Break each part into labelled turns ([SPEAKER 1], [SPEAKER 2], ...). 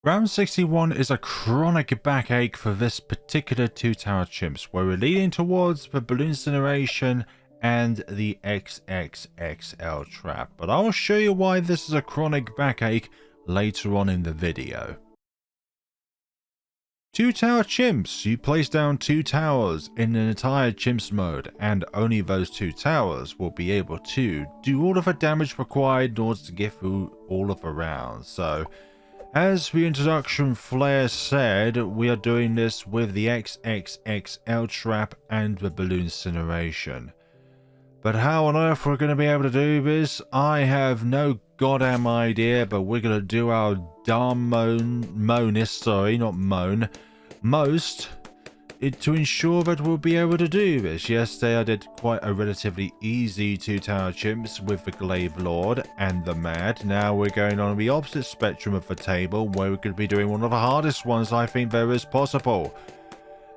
[SPEAKER 1] Round 61 is a chronic backache for this particular two-tower chimps, where we're leading towards the Blooncineration and the XXXL Trap, but I'll show you why this is a chronic backache later on in the video. Two-tower chimps. You place down two towers in an entire chimps mode, and only those two towers will be able to do all of the damage required in order to get through all of the rounds. So, as the introduction flare said, we are doing this with the XXXL Trap and the Blooncineration. But how on earth we're going to be able to do this, I have no goddamn idea, but we're going to do our darn most to ensure that we'll be able to do this. Yesterday I did quite a relatively easy two-tower chimps with the Glaive Lord and the Mad. Now we're going on the opposite spectrum of the table, where we're going to be doing one of the hardest ones I think there is possible.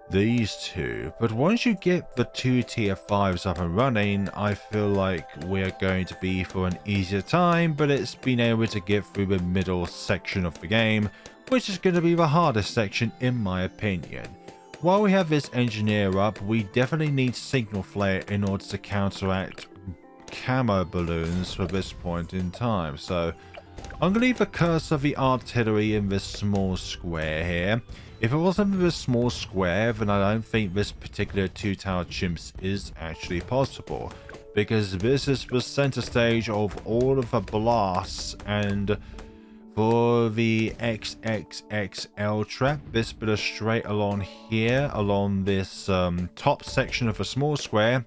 [SPEAKER 1] These two. But once you get the two tier 5s up and running, I feel like we're going to be for an easier time, but it's been able to get through the middle section of the game, which is going to be the hardest section in my opinion. While we have this engineer up, we definitely need signal flare in order to counteract camo balloons for this point in time. So I'm going to leave the curse of the artillery in this small square here. If it wasn't this small square, then I don't think this particular two-tower chimps is actually possible, because this is the center stage of all of the blasts. And for the XXXL Trap, this bit of straight along here, along this top section of a small square,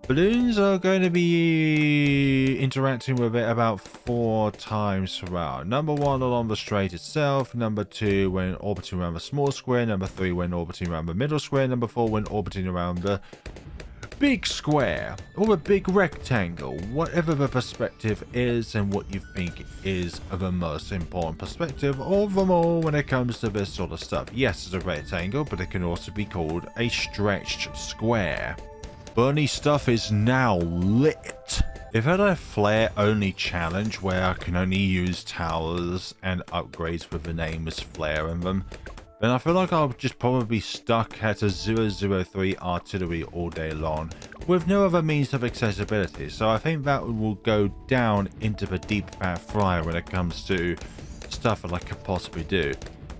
[SPEAKER 1] balloons are going to be interacting with it about 4 times throughout. Number 1 along the straight itself, number 2 when orbiting around the small square, number 3 when orbiting around the middle square, number 4 when orbiting around the big square or a big rectangle, whatever the perspective is and what you think is the most important perspective of them all when it comes to this sort of stuff. Yes, it's a rectangle, but it can also be called a stretched square. Burny stuff is now lit. If I had a flare only challenge where I can only use towers and upgrades with the name as flare in them, then I feel like I'll just probably be stuck at a 003 artillery all day long with no other means of accessibility. So I think that will go down into the deep fat fryer when it comes to stuff that I could possibly do.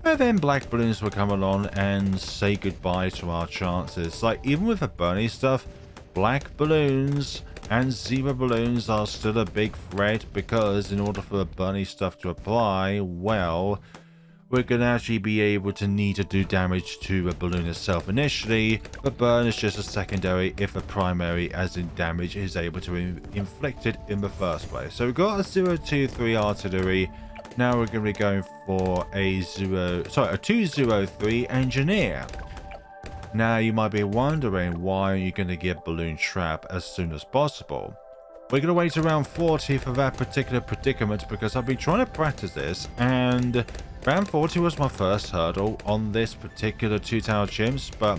[SPEAKER 1] And then black balloons will come along and say goodbye to our chances. Like, even with the Bernie stuff, black balloons and zebra balloons are still a big threat, because in order for the Bernie stuff to apply, well, we're going to actually be able to need to do damage to the balloon itself initially. The burn is just a secondary if the primary, as in damage, is able to inflict it in the first place. So we've got a 023 artillery. Now we're going to be going for a 203 engineer. Now you might be wondering, why are you going to get balloon trap as soon as possible? We're going to wait around 40 for that particular predicament, because I've been trying to practice this, and round 40 was my first hurdle on this particular two-tower chimps. But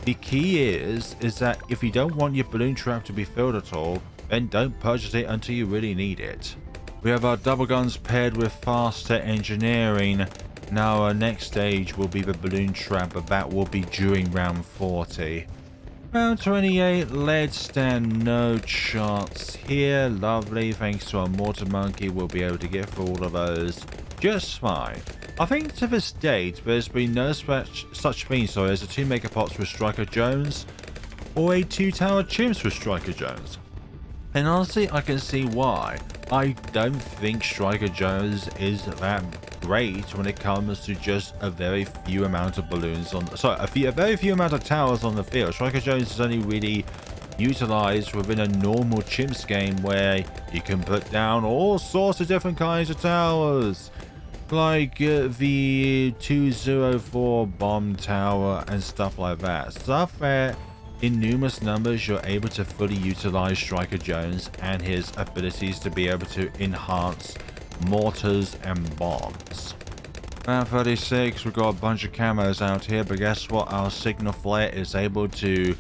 [SPEAKER 1] the key is that if you don't want your balloon trap to be filled at all, then don't purchase it until you really need it. We have our double guns paired with faster engineering. Now our next stage will be the balloon trap, but that will be during round 40. Round 28, lead stand, no chance here. Lovely, thanks to our Mortar Monkey, we'll be able to get through all of those just fine. I think to this date, there's been no such thing as a 2 megapots with Striker Jones or a 2-tower chimps with Striker Jones. And honestly, I can see why. I don't think Striker Jones is that great when it comes to just a very few amount of balloons on, a very few amount of towers on the field. Striker Jones is only really utilized within a normal chimps game, where you can put down all sorts of different kinds of towers, like the 204 bomb tower and stuff like that. Stuff where in numerous numbers you're able to fully utilize Striker Jones and his abilities to be able to enhance mortars and bombs. Round 36, we've got a bunch of camos out here, but guess what? Our signal flare is able to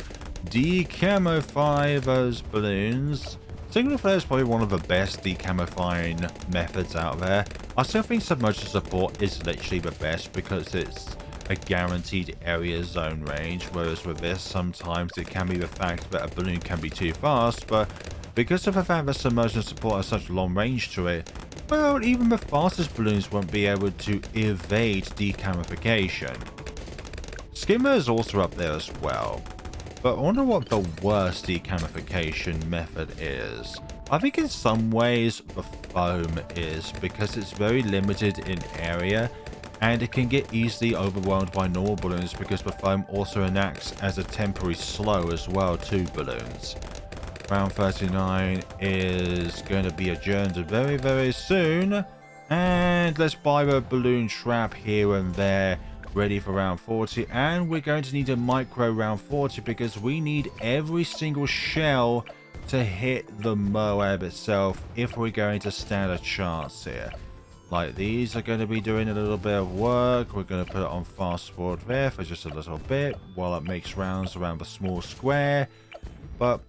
[SPEAKER 1] decamify those balloons, Single flare is probably one of the best decamifying methods out there. I still think submersion support is literally the best because it's a guaranteed area zone range, whereas with this sometimes it can be the fact that a balloon can be too fast, but because of the fact that submersion support has such long range to it, well, even the fastest balloons won't be able to evade decamification. Skimmer is also up there as well, but I wonder what the worst decamification method is. I think in some ways the foam is, because it's very limited in area and it can get easily overwhelmed by normal balloons because the foam also enacts as a temporary slow as well to balloons. Round 39 is going to be adjourned very, very soon. And let's buy the balloon trap here and there, ready for round 40. And we're going to need a micro round 40 because we need every single shell to hit the Moab itself if we're going to stand a chance here. Like, these are going to be doing a little bit of work. We're going to put it on fast forward there for just a little bit while it makes rounds around the small square. But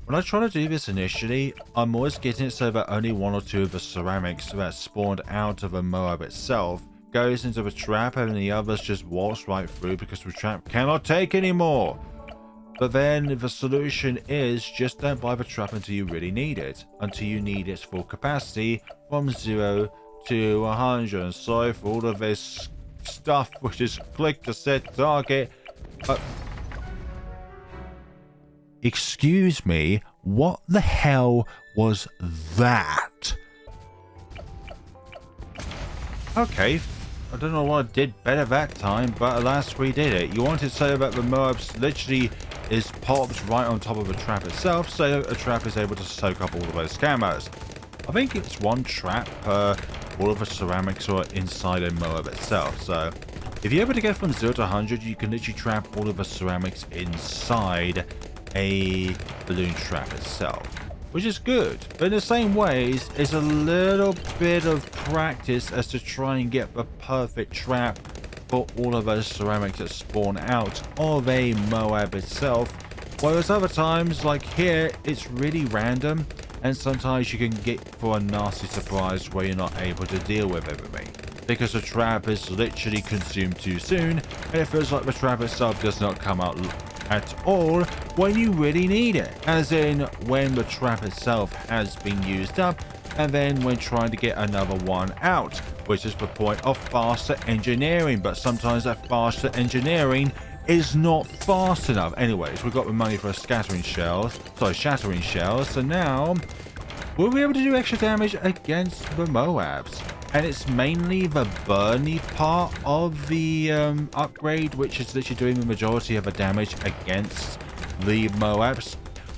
[SPEAKER 1] when I try to do this initially, I'm always getting it so that only one or two of the ceramics that spawned out of the Moab itself goes into the trap and the others just waltz right through because the trap cannot take anymore. But then the solution is just don't buy the trap until you really need it, until you need its full capacity from 0 to 100. And sorry for all of this stuff which is click to set target, but excuse me, what the hell was that? Okay, I don't know what I did better that time, but alas we did it. You wanted to say that the Moabs literally is popped right on top of the trap itself, so a trap is able to soak up all of those camos. I think it's one trap per all of the ceramics are inside a Moab itself, so if you're able to get from 0 to 100, you can literally trap all of the ceramics inside a balloon trap itself, which is good. But in the same ways, it's a little bit of practice as to try and get the perfect trap for all of those ceramics that spawn out of a Moab itself. Whereas other times, like here, it's really random, and sometimes you can get for a nasty surprise where you're not able to deal with everything because the trap is literally consumed too soon, and it feels like the trap itself does not come out at all when you really need it, as in when the trap itself has been used up, and then when trying to get another one out, which is the point of faster engineering. But sometimes that faster engineering is not fast enough. Anyways, we've got the money for Shattering Shells, so now we'll be able to do extra damage against the Moabs. And it's mainly the burny part of the upgrade, which is literally doing the majority of the damage against the Moabs,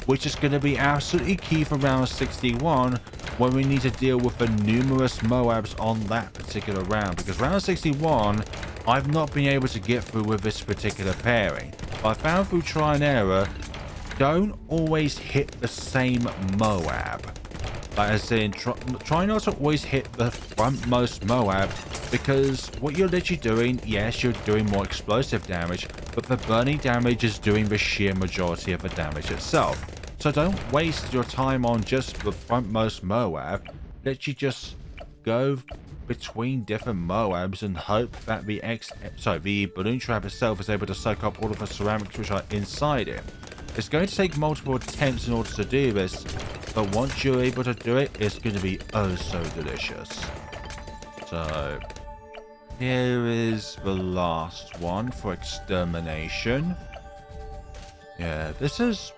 [SPEAKER 1] which is going to be absolutely key for round 61 when we need to deal with the numerous Moabs on that particular round. Because round 61, I've not been able to get through with this particular pairing. But I found through try and error, don't always hit the same Moab. Like, as in, try not to always hit the frontmost Moab, because what you're literally doing, yes, you're doing more explosive damage, but the burning damage is doing the sheer majority of the damage itself. So don't waste your time on just the frontmost Moab. Literally just go between different Moabs and hope that the balloon trap itself is able to soak up all of the ceramics which are inside it. It's going to take multiple attempts in order to do this, but once you're able to do it, it's going to be oh so delicious. So here is the last one for extermination. Yeah, this is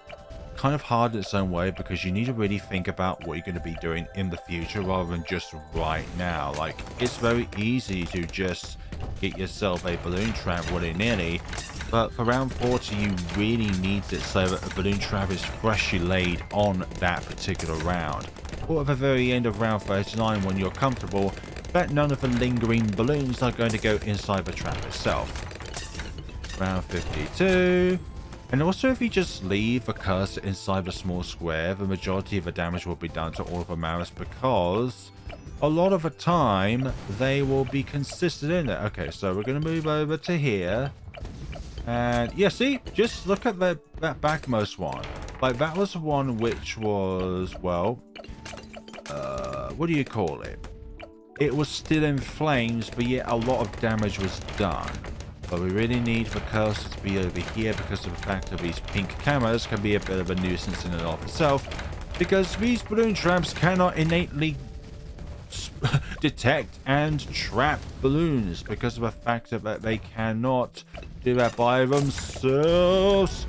[SPEAKER 1] kind of hard in its own way because you need to really think about what you're going to be doing in the future rather than just right now. Like, it's very easy to just get yourself a balloon trap willy-nilly, but for round 40 you really need it so that the balloon trap is freshly laid on that particular round, or at the very end of round 39 when you're comfortable that none of the lingering balloons are going to go inside the trap itself. Round 52. And also, if you just leave the cursor inside the small square, the majority of the damage will be done to all of the Maris, because a lot of the time they will be consistent in there. Okay, so we're going to move over to here. And yeah, see, just look at that backmost one. Like, that was one which was, well, what do you call it? It was still in flames, but yet a lot of damage was done. But we really need the cursor to be over here because of the fact that these pink cameras can be a bit of a nuisance in and of itself. Because these balloon traps cannot innately detect and trap balloons because of the fact that they cannot do that by themselves.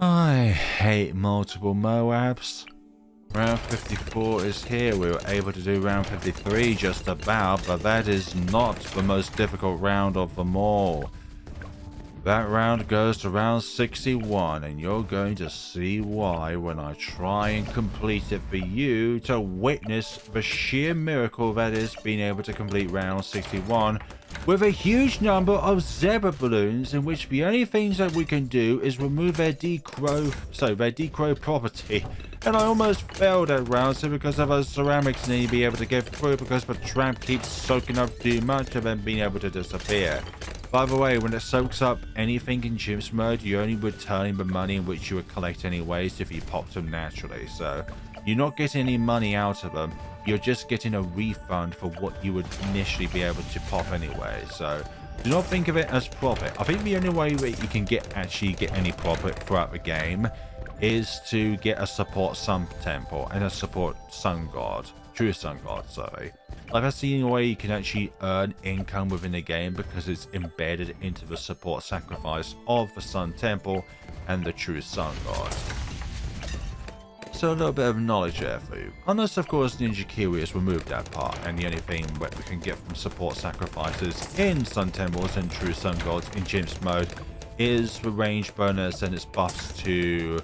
[SPEAKER 1] I hate multiple Moabs. Round 54 is here. We were able to do round 53 just about, but that is not the most difficult round of them all. That round goes to round 61, and you're going to see why when I try and complete it for you to witness the sheer miracle that is being able to complete round 61 with a huge number of zebra balloons in which the only things that we can do is remove their decrow property. And I almost failed that round so because of those ceramics need to be able to get through because the trap keeps soaking up too much of them being able to disappear. By the way, when it soaks up anything in CHIMPS mode, you're only returning the money in which you would collect anyways if you popped them naturally. So you're not getting any money out of them. You're just getting a refund for what you would initially be able to pop anyway. So do not think of it as profit. I think the only way that you can actually get any profit throughout the game is to get a support sun temple and a support sun god. True sun god, sorry. Like, that's the only way you can actually earn income within the game because it's embedded into the support sacrifice of the sun temple and the true sun god. So a little bit of knowledge there for you. Unless, of course, Ninja Kiwi has removed that part, and the only thing that we can get from support sacrifices in sun temples and true sun gods in CHIMPS mode is the range bonus and its buffs to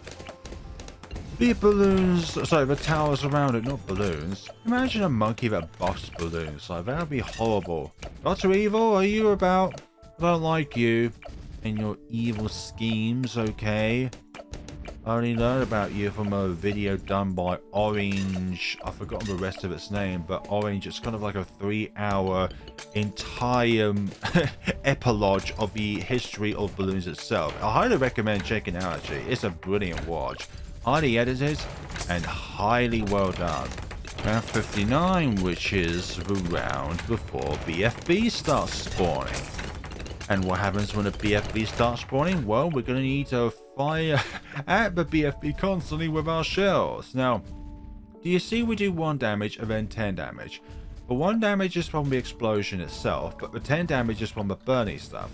[SPEAKER 1] the balloons, sorry, the towers around it, not balloons. Imagine a monkey that buffs balloons, like, that would be horrible. Dr. Evil, are you about? I don't like you and your evil schemes, okay? I only learned about you from a video done by Orange. I've forgotten the rest of its name, but Orange, it's kind of like a 3-hour entire epilogue of the history of balloons itself. I highly recommend checking it out, actually. It's a brilliant watch. Highly edited and highly well done. Round 59, which is the round before BFB starts spawning. And what happens when a BFB starts spawning? Well, we're going to need to fire at the BFB constantly with our shells. Now, do you see we do 1 damage and then 10 damage? The 1 damage is from the explosion itself, but the 10 damage is from the burning stuff.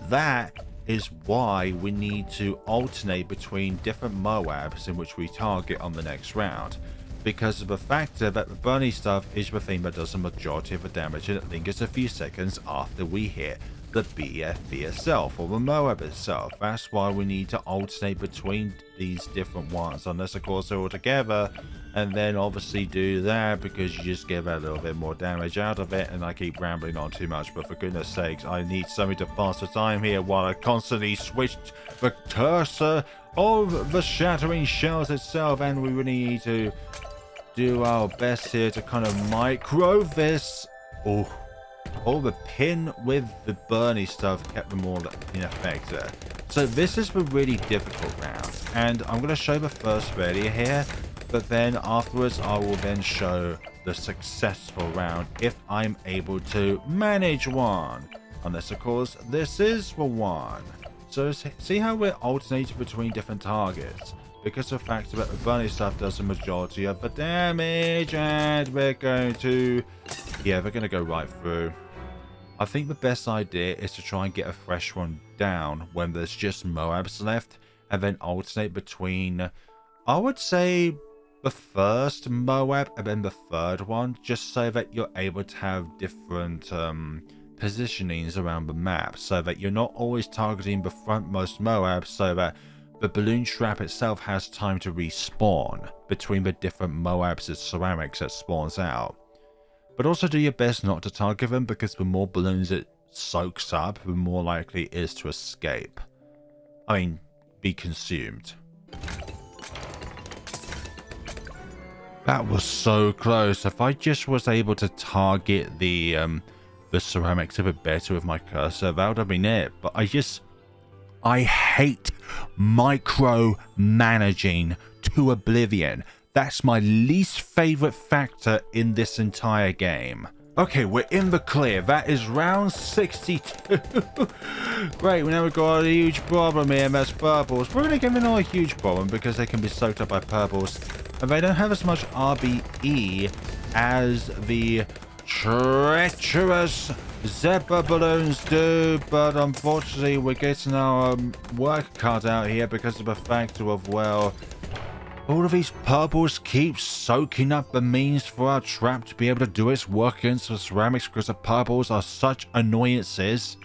[SPEAKER 1] That is why we need to alternate between different Moabs in which we target on the next round. Because of the factor that the burning stuff is the thing that does the majority of the damage and it lingers a few seconds after we hit the BFB itself or the Moab itself. That's why we need to alternate between these different ones, unless of course they're all together, and then obviously do that because you just get a little bit more damage out of it. And I keep rambling on too much, but for goodness sakes, I need something to pass the time here while I constantly switch the cursor of the Shattering Shells itself, and we really need to do our best here to kind of micro this. Oh, the pin with the burny stuff kept them all in effect there. So this is the really difficult round, and I'm going to show the first failure here, but then afterwards I will then show the successful round if I'm able to manage one. Unless of course this is the one. So see how we're alternating between different targets? Because of the fact that the bunny stuff does the majority of the damage, and we're going to go right through. I think the best idea is to try and get a fresh one down when there's just Moabs left, and then alternate between, I would say, the first Moab and then the third one, just so that you're able to have different positionings around the map, so that you're not always targeting the frontmost Moab, so that the balloon trap itself has time to respawn between the different Moabs and ceramics that spawns out. But also do your best not to target them, because the more balloons it soaks up, the more likely it is to escape. I mean, be consumed. That was so close. If I just was able to target the ceramics a bit better with my cursor, that would have been it. But I hate micro-managing to oblivion. That's my least favorite factor in this entire game. Okay, we're in the clear. That is round 62. Great, now we've got a huge problem here, and that's purples. We're going to give them a huge problem because they can be soaked up by purples. And they don't have as much RBE as the treacherous zebra balloons do, but unfortunately we're getting our work cut out here because of the factor of, well, all of these purples keep soaking up the means for our trap to be able to do its work against the ceramics because the purples are such annoyances.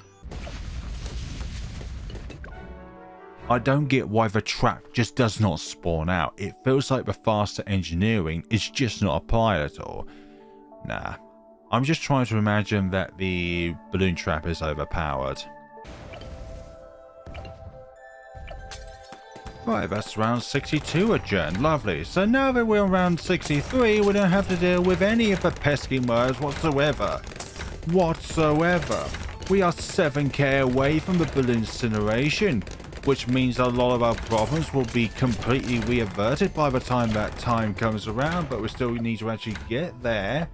[SPEAKER 1] I don't get why the trap just does not spawn out. It feels like the faster engineering is just not applied at all. Nah, I'm just trying to imagine that the balloon trap is overpowered. Right, that's round 62 adjourned. Lovely. So now that we're on round 63, we don't have to deal with any of the pesky words whatsoever. We are 7k away from the Blooncineration, which means a lot of our problems will be completely reverted by the time that time comes around, but we still need to actually get there.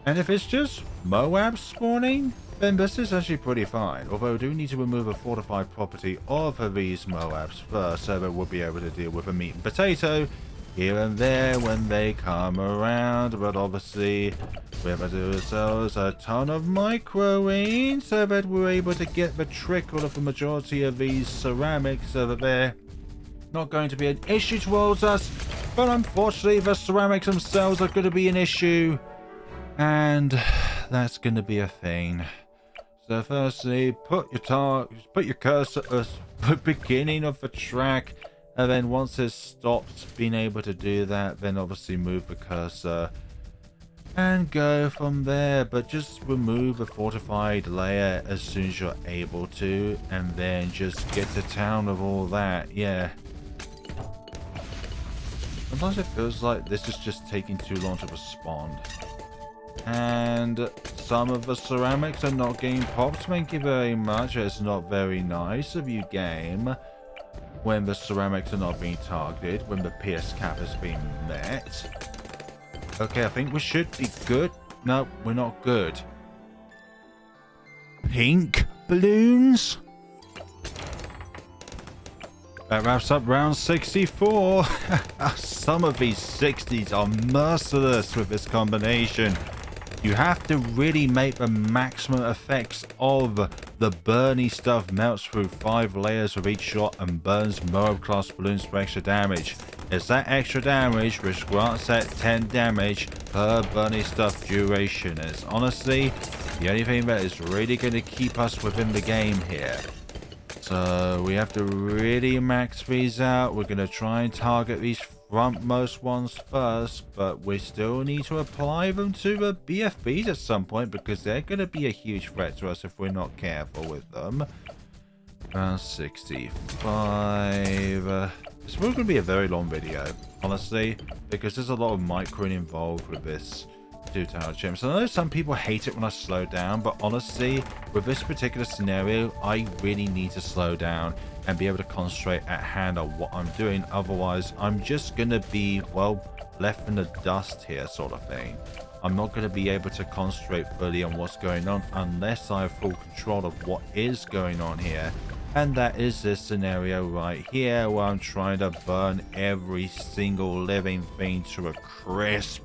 [SPEAKER 1] And if it's just Moab spawning, then this is actually pretty fine. Although we do need to remove a fortified property of these Moabs first, so that we'll be able to deal with a meat and potato here and there when they come around. But obviously, we have to do ourselves a ton of microing so that we're able to get the trickle of the majority of these ceramics so that they're not going to be an issue towards us. But unfortunately, the ceramics themselves are going to be an issue. And that's going to be a thing. So firstly, put your cursor at the beginning of the track, and then once it stops being able to do that, then obviously move the cursor and go from there. But just remove the fortified layer as soon as you're able to, and then just get to town with all that. Yeah. Sometimes it feels like this is just taking too long to respond. And some of the ceramics are not getting popped. Thank you very much. It's not very nice of you, game, when the ceramics are not being targeted, when the PS cap has been met. Okay, I think we should be good. No, we're not good. Pink balloons? That wraps up round 64. Some of these 60s are merciless with this combination. You have to really make the maximum effects of the burny stuff melts through 5 layers with each shot and burns Moab class balloons for extra damage. It's that extra damage which grants that 10 damage per burny stuff duration. And it's honestly the only thing that is really going to keep us within the game here. So we have to really max these out. We're going to try and target these frontmost ones first, but we still need to apply them to the BFBs at some point because they're going to be a huge threat to us if we're not careful with them. Round 65. It's probably going to be a very long video, honestly, because there's a lot of microing involved with this 2-tower chimps. I know some people hate it when I slow down, but honestly, with this particular scenario, I really need to slow down and be able to concentrate at hand on what I'm doing. Otherwise, I'm just going to be, well, left in the dust here sort of thing. I'm not going to be able to concentrate fully on what's going on unless I have full control of what is going on here. And that is this scenario right here where I'm trying to burn every single living thing to a crisp.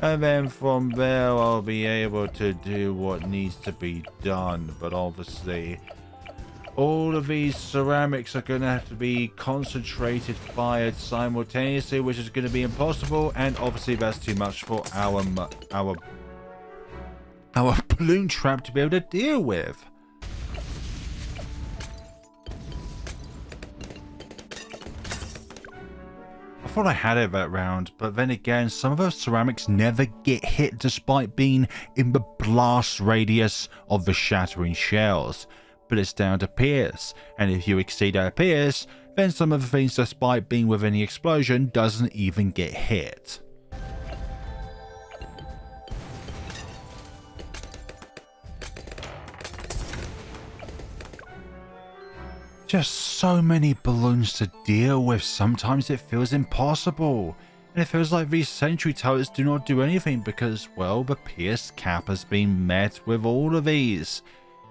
[SPEAKER 1] And then from there, I'll be able to do what needs to be done. But obviously, all of these ceramics are going to have to be concentrated, fired simultaneously, which is going to be impossible. And obviously, that's too much for our balloon trap to be able to deal with. I thought I had it that round, but then again, some of the ceramics never get hit despite being in the blast radius of the Shattering Shells. But it's down to Pierce, and if you exceed our Pierce, then some of the things despite being within the explosion doesn't even get hit. Just so many balloons to deal with, sometimes it feels impossible. And it feels like these sentry turrets do not do anything because, well, the pierced cap has been met with all of these.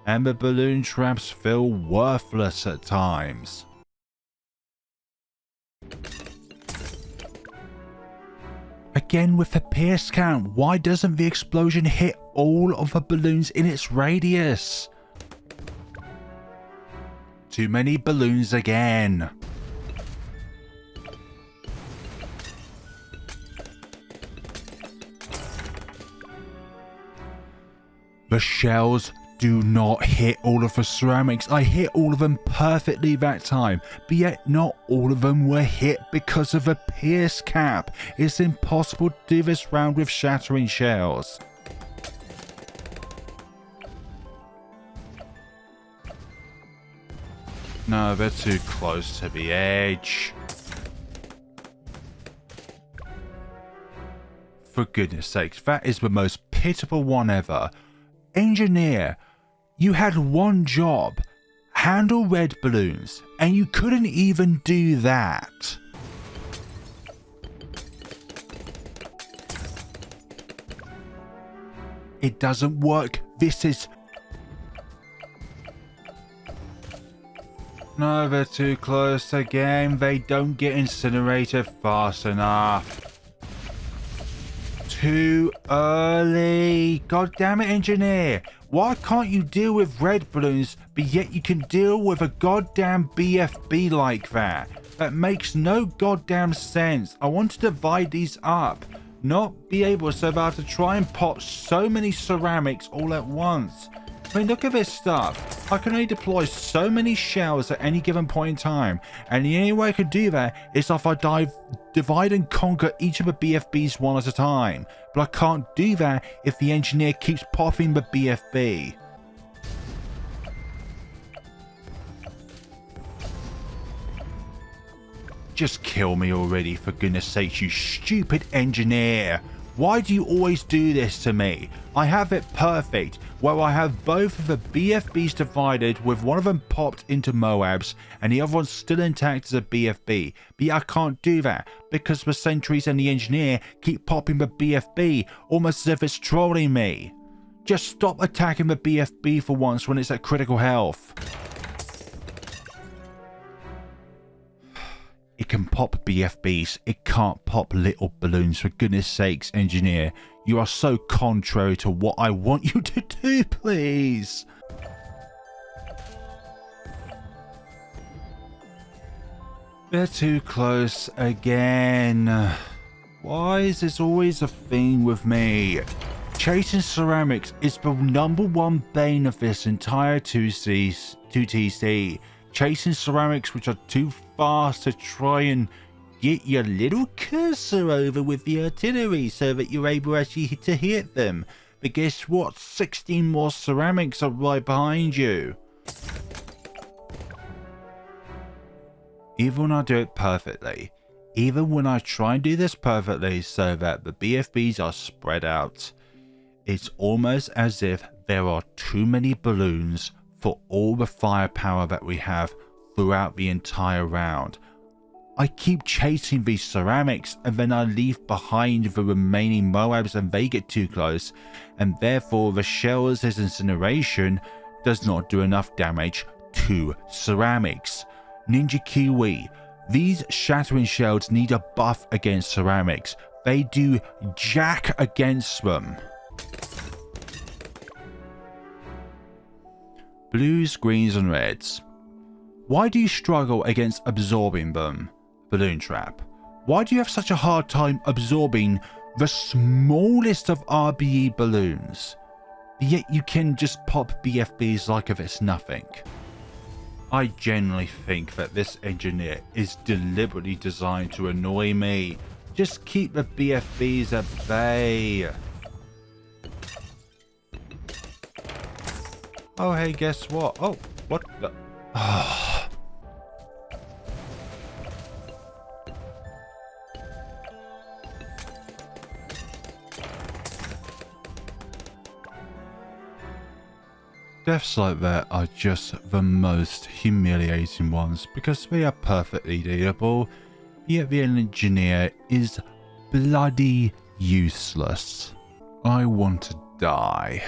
[SPEAKER 1] And the balloon traps feel worthless at times. Again with the pierce count, why doesn't the explosion hit all of the balloons in its radius? Too many balloons again. The shells do not hit all of the ceramics. I hit all of them perfectly that time, but yet not all of them were hit because of a pierce cap. It's impossible to do this round with Shattering Shells. No, they're too close to the edge. For goodness sakes, that is the most pitiful one ever. Engineer, you had one job, handle red balloons, and you couldn't even do that. It doesn't work. This is... No, they're too close again. They don't get incinerated fast enough. Too early. God damn it, engineer. Why can't you deal with red balloons, but yet you can deal with a goddamn BFB like that? That makes no goddamn sense. I want to divide these up, not be able so that I have to try and pop so many ceramics all at once. I mean, look at this stuff. I can only deploy so many shells at any given point in time, and the only way I can do that is if I divide and conquer each of the BFBs one at a time. But I can't do that if the engineer keeps popping the BFB. Just kill me already, for goodness sakes, you stupid engineer. Why do you always do this to me? I have it perfect, where I have both of the BFBs divided with one of them popped into Moabs and the other one still intact as a BFB. But yeah, I can't do that because the sentries and the engineer keep popping the BFB almost as if it's trolling me. Just stop attacking the BFB for once when it's at critical health. It can pop BFBs, it can't pop little balloons, for goodness sakes, engineer. You are so contrary to what I want you to do, please. They're too close again. Why is this always a thing with me? Chasing ceramics is the #1 bane of this entire 2TC. Chasing ceramics which are too fast to try and get your little cursor over with the artillery so that you're able actually to hit them. But guess what? 16 more ceramics are right behind you. Even when I do it perfectly, even when I try and do this perfectly so that the BFBs are spread out, it's almost as if there are too many balloons for all the firepower that we have throughout the entire round. I keep chasing these ceramics and then I leave behind the remaining Moabs and they get too close, and therefore the shells' incineration does not do enough damage to ceramics. Ninja Kiwi, these Shattering Shells need a buff against ceramics. They do jack against them. Blues, greens and reds. Why do you struggle against absorbing them? Balloon Trap. Why do you have such a hard time absorbing the smallest of RBE balloons? Yet you can just pop BFBs like if it's nothing. I genuinely think that this engineer is deliberately designed to annoy me. Just keep the BFBs at bay. Oh, hey, guess what? Oh, what the? Oh. Deaths like that are just the most humiliating ones because they are perfectly dealable, yet the engineer is bloody useless. I want to die.